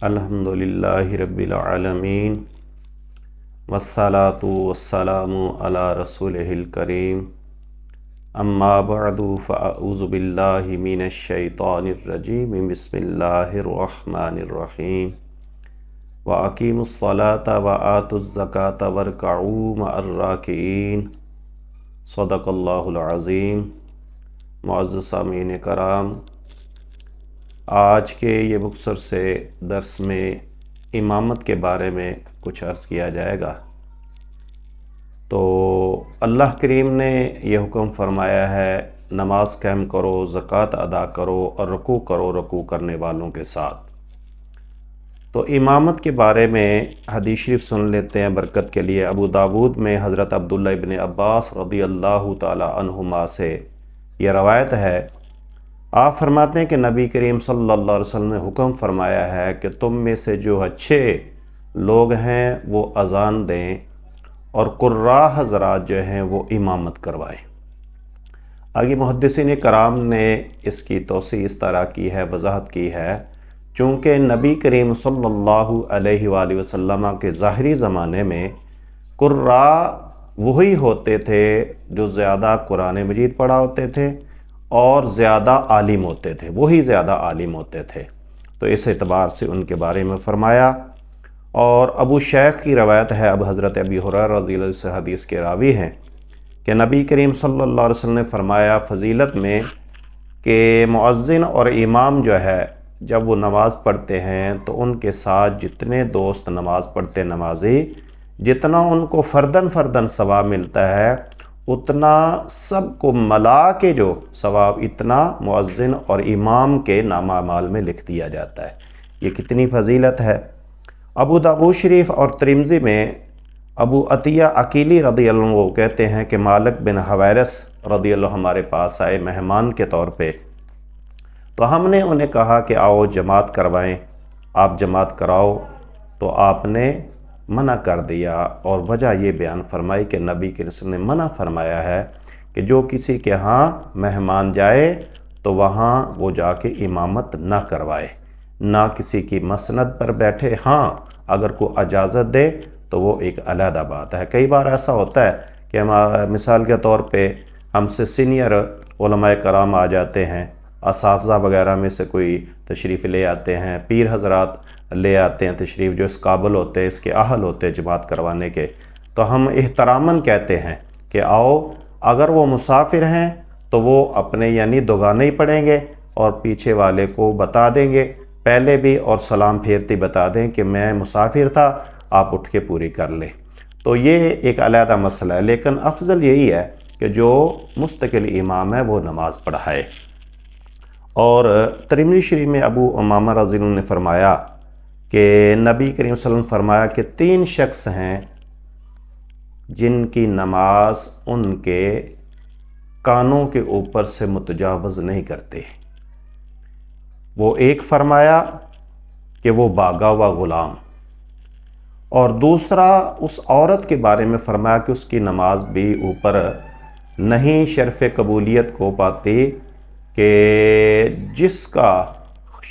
الحمدللہ رب العالمین والصلاة والسلام علی رسولہ الکریم اما بعد فاعوذ باللہ من الشیطان الرجیم بسم اللہ الرحمن الرحیم وَأَقِيمُوا الصَّلَاةَ وَآتُوا الزَّكَاةَ وَارْكَعُوا مَعَ الرَّاكِعِينَ صدق اللہ العظیم۔ معزز سامعین کرام، آج کے یہ مختصر سے درس میں امامت کے بارے میں کچھ عرض کیا جائے گا۔ تو اللہ کریم نے یہ حکم فرمایا ہے نماز قائم کرو، زکوٰۃ ادا کرو اور رکوع کرو رکوع کرنے والوں کے ساتھ۔ تو امامت کے بارے میں حدیث شریف سن لیتے ہیں برکت کے لیے۔ ابو داود میں حضرت عبداللہ ابن عباس رضی اللہ تعالی عنہما سے یہ روایت ہے، آپ فرماتے ہیں کہ نبی کریم صلی اللہ علیہ وسلم نے حکم فرمایا ہے کہ تم میں سے جو اچھے لوگ ہیں وہ اذان دیں اور قراء حضرات جو ہیں وہ امامت کروائیں۔ آگے محدثین کرام نے اس کی توضیح اس طرح کی ہے، وضاحت کی ہے، چونکہ نبی کریم صلی اللہ علیہ وآلہ وسلم کے ظاہری زمانے میں قراء وہی ہوتے تھے جو زیادہ قرآن مجید پڑھا ہوتے تھے اور زیادہ عالم ہوتے تھے، وہی زیادہ عالم ہوتے تھے، تو اس اعتبار سے ان کے بارے میں فرمایا۔ اور ابو شیخ کی روایت ہے، اب حضرت ابی ہریرہ رضی اللہ عنہ سے حدیث کے راوی ہیں کہ نبی کریم صلی اللہ علیہ وسلم نے فرمایا فضیلت میں کہ مؤذن اور امام جو ہے جب وہ نماز پڑھتے ہیں تو ان کے ساتھ جتنے دوست نماز پڑھتے نمازی، جتنا ان کو فردن فردن ثواب ملتا ہے اتنا سب کو ملا کے جو ثواب اتنا مؤذن اور امام کے نامہ اعمال میں لکھ دیا جاتا ہے۔ یہ کتنی فضیلت ہے۔ ابو داود شریف اور ترمذی میں ابو عطیہ عقیلی رضی اللہ عنہ کہتے ہیں کہ مالک بن حویرث رضی اللہ ہمارے پاس آئے مہمان کے طور پہ، تو ہم نے انہیں کہا کہ آؤ جماعت کروائیں، آپ جماعت کراؤ، تو آپ نے منع کر دیا، اور وجہ یہ بیان فرمائی کہ نبی کے رسول نے منع فرمایا ہے کہ جو کسی کے ہاں مہمان جائے تو وہاں وہ جا کے امامت نہ کروائے، نہ کسی کی مسند پر بیٹھے۔ ہاں اگر کوئی اجازت دے تو وہ ایک علیحدہ بات ہے۔ کئی بار ایسا ہوتا ہے کہ مثال کے طور پہ ہم سے سینئر علماء کرام آ جاتے ہیں، اساتذہ وغیرہ میں سے کوئی تشریف لے آتے ہیں، پیر حضرات لے آتے ہیں تشریف جو اس قابل ہوتے ہیں، اس کے اہل ہوتے ہیں جماعت کروانے کے، تو ہم احتراماً کہتے ہیں کہ آؤ، اگر وہ مسافر ہیں تو وہ اپنے یعنی دوگانے ہی پڑھیں گے اور پیچھے والے کو بتا دیں گے پہلے بھی، اور سلام پھیرتی بتا دیں کہ میں مسافر تھا، آپ اٹھ کے پوری کر لیں۔ تو یہ ایک علیحدہ مسئلہ ہے، لیکن افضل یہی ہے کہ جو مستقل امام ہے وہ نماز پڑھائے۔ اور ترمذی شریف میں ابو امامہ رضی اللہ عنہ نے فرمایا کہ نبی کریم صلی اللہ علیہ وسلم فرمایا کہ 3 شخص ہیں جن کی نماز ان کے کانوں کے اوپر سے متجاوز نہیں کرتے۔ وہ ایک فرمایا کہ وہ باغا ہوا غلام، اور دوسرا اس عورت کے بارے میں فرمایا کہ اس کی نماز بھی اوپر نہیں شرف قبولیت کو پاتی کہ جس کا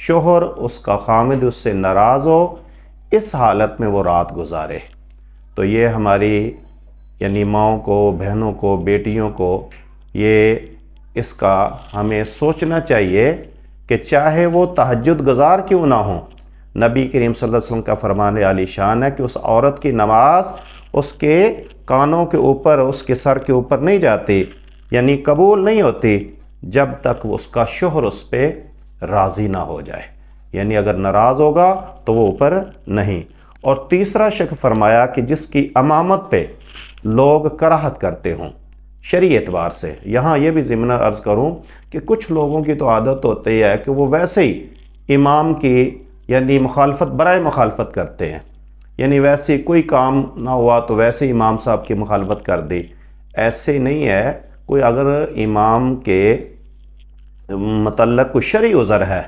شوہر اس کا خامد اس سے ناراض ہو، اس حالت میں وہ رات گزارے۔ تو یہ ہماری یعنی ماؤں کو، بہنوں کو، بیٹیوں کو یہ اس کا ہمیں سوچنا چاہیے کہ چاہے وہ تہجد گزار کیوں نہ ہوں، نبی کریم صلی اللہ علیہ وسلم کا فرمان عالی شان ہے کہ اس عورت کی نماز اس کے کانوں کے اوپر، اس کے سر کے اوپر نہیں جاتی، یعنی قبول نہیں ہوتی جب تک اس کا شوہر اس پہ راضی نہ ہو جائے، یعنی اگر ناراض ہوگا تو وہ اوپر نہیں۔ اور تیسرا شخص فرمایا کہ جس کی امامت پہ لوگ کراہت کرتے ہوں شرعی اعتبار سے۔ یہاں یہ بھی ضمن عرض کروں کہ کچھ لوگوں کی تو عادت ہوتی ہے کہ وہ ویسے ہی امام کی یعنی مخالفت برائے مخالفت کرتے ہیں، یعنی ویسے کوئی کام نہ ہوا تو ویسے ہی امام صاحب کی مخالفت کر دی۔ ایسے نہیں ہے، کوئی اگر امام کے متعلق کوئی شرعی عذر ہے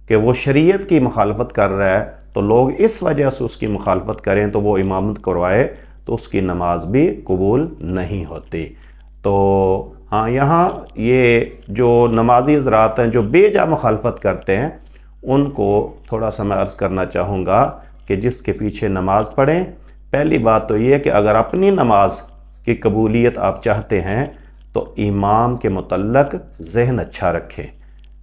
کہ وہ شریعت کی مخالفت کر رہا ہے تو لوگ اس وجہ سے اس کی مخالفت کریں تو وہ امامت کروائے تو اس کی نماز بھی قبول نہیں ہوتی۔ تو ہاں یہاں یہ جو نمازی حضرات ہیں جو بے جا مخالفت کرتے ہیں ان کو تھوڑا سا میں عرض کرنا چاہوں گا کہ جس کے پیچھے نماز پڑھیں، پہلی بات تو یہ کہ اگر اپنی نماز کی قبولیت آپ چاہتے ہیں تو امام کے متعلق ذہن اچھا رکھیں،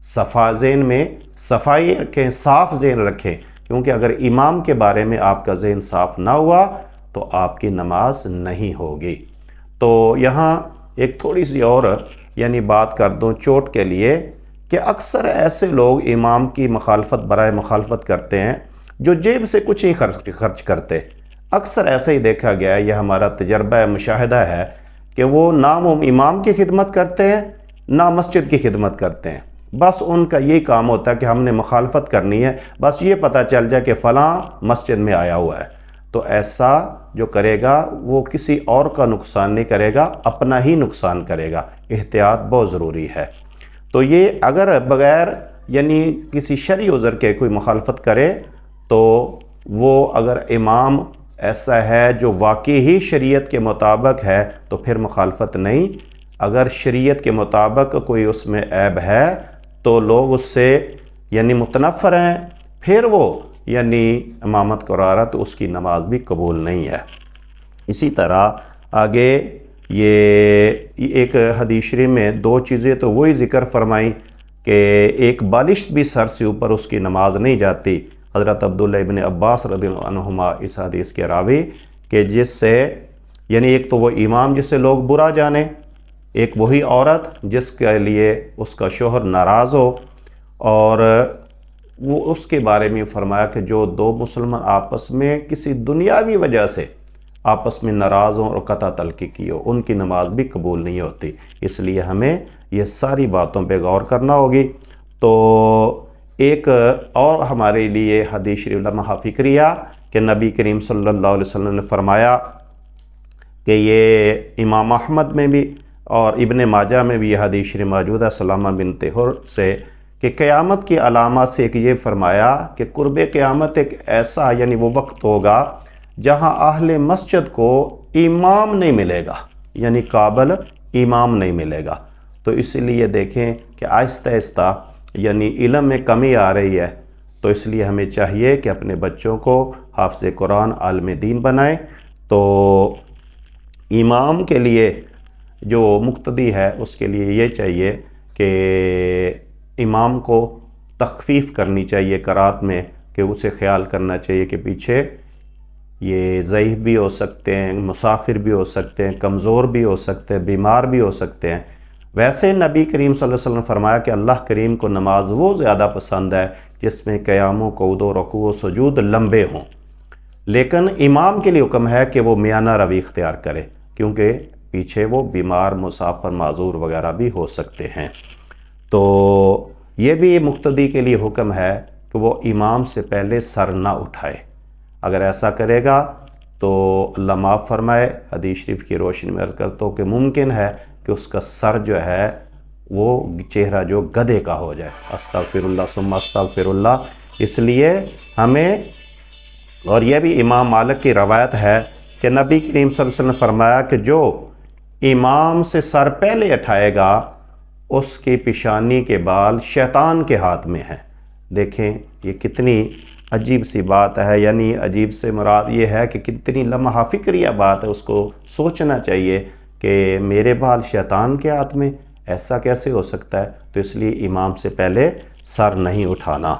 ذہن میں صفائی رکھیں، صاف ذہن رکھیں، کیونکہ اگر امام کے بارے میں آپ کا ذہن صاف نہ ہوا تو آپ کی نماز نہیں ہوگی۔ تو یہاں ایک تھوڑی سی اور بات کر دوں چوٹ کے لیے کہ اکثر ایسے لوگ امام کی مخالفت برائے مخالفت کرتے ہیں جو جیب سے کچھ ہی خرچ کرتے۔ اکثر ایسا ہی دیکھا گیا ہے، یہ ہمارا تجربہ مشاہدہ ہے کہ وہ نہ امام کی خدمت کرتے ہیں نہ مسجد کی خدمت کرتے ہیں، بس ان کا یہی کام ہوتا ہے کہ ہم نے مخالفت کرنی ہے، بس یہ پتہ چل جائے کہ فلاں مسجد میں آیا ہوا ہے۔ تو ایسا جو کرے گا وہ کسی اور کا نقصان نہیں کرے گا، اپنا ہی نقصان کرے گا۔ احتیاط بہت ضروری ہے۔ تو یہ اگر بغیر کسی شرعی عذر کے کوئی مخالفت کرے تو وہ اگر امام ایسا ہے جو واقعی ہی شریعت کے مطابق ہے تو پھر مخالفت نہیں، اگر شریعت کے مطابق کوئی اس میں عیب ہے تو لوگ اس سے متنفر ہیں، پھر وہ امامت کرا رہا تو اس کی نماز بھی قبول نہیں ہے۔ اسی طرح آگے یہ ایک حدیث شریف میں دو چیزیں تو وہی ذکر فرمائیں کہ ایک بالشت بھی سر سے اوپر اس کی نماز نہیں جاتی، حضرت عبداللہ ابن عباس رضی اللہ عنہما اس حدیث کے راوی، کہ جس سے ایک تو وہ امام جسے لوگ برا جانے، ایک وہی عورت جس کے لیے اس کا شوہر ناراض ہو، اور وہ اس کے بارے میں فرمایا کہ جو دو مسلمان آپس میں کسی دنیاوی وجہ سے آپس میں ناراض ہوں اور قطع تلقی کی ہو، ان کی نماز بھی قبول نہیں ہوتی۔ اس لیے ہمیں یہ ساری باتوں پہ غور کرنا ہوگی۔ تو ایک اور ہمارے لیے حدیث شریف لمحہ فکریہ کہ نبی کریم صلی اللہ علیہ وسلم نے فرمایا کہ یہ امام احمد میں بھی اور ابن ماجہ میں بھی یہ حدیث شریف موجود ہے سلامہ بنت حر سے، کہ قیامت کی علامات سے ایک یہ فرمایا کہ قرب قیامت ایک ایسا وہ وقت ہوگا جہاں اہل مسجد کو امام نہیں ملے گا، قابل امام نہیں ملے گا۔ تو اس لیے دیکھیں کہ آہستہ آہستہ علم میں کمی آ رہی ہے، تو اس لیے ہمیں چاہیے کہ اپنے بچوں کو حافظ قرآن عالم دین بنائیں۔ تو امام کے لیے جو مقتدی ہے اس کے لیے یہ چاہیے کہ امام کو تخفیف کرنی چاہیے قرات میں، کہ اسے خیال کرنا چاہیے کہ پیچھے یہ ضعیف بھی ہو سکتے ہیں، مسافر بھی ہو سکتے ہیں، کمزور بھی ہو سکتے ہیں، بیمار بھی ہو سکتے ہیں۔ ویسے نبی کریم صلی اللہ علیہ وسلم فرمایا کہ اللہ کریم کو نماز وہ زیادہ پسند ہے جس میں قیام و قعود و رکوع و سجود لمبے ہوں، لیکن امام کے لیے حکم ہے کہ وہ میانہ روی اختیار کرے، کیونکہ پیچھے وہ بیمار، مسافر، معذور وغیرہ بھی ہو سکتے ہیں۔ تو یہ بھی مقتدی کے لیے حکم ہے کہ وہ امام سے پہلے سر نہ اٹھائے، اگر ایسا کرے گا تو اللہ معاف فرمائے، حدیث شریف کی روشنی میں عرض کرتا ہوں کہ ممکن ہے کہ اس کا سر جو ہے وہ چہرہ جو گدھے کا ہو جائے۔ استغفر اللہ ثم استغفر اللہ۔ اس لیے ہمیں، اور یہ بھی امام مالک کی روایت ہے کہ نبی کریم صلی اللہ علیہ وسلم نے فرمایا کہ جو امام سے سر پہلے اٹھائے گا اس کی پیشانی کے بال شیطان کے ہاتھ میں ہیں۔ دیکھیں یہ کتنی عجیب سی بات ہے، عجیب سے مراد یہ ہے کہ کتنی لمحہ فکریہ بات ہے، اس کو سوچنا چاہیے کہ میرے بال شیطان کے ہاتھ میں، ایسا کیسے ہو سکتا ہے؟ تو اس لیے امام سے پہلے سر نہیں اٹھانا۔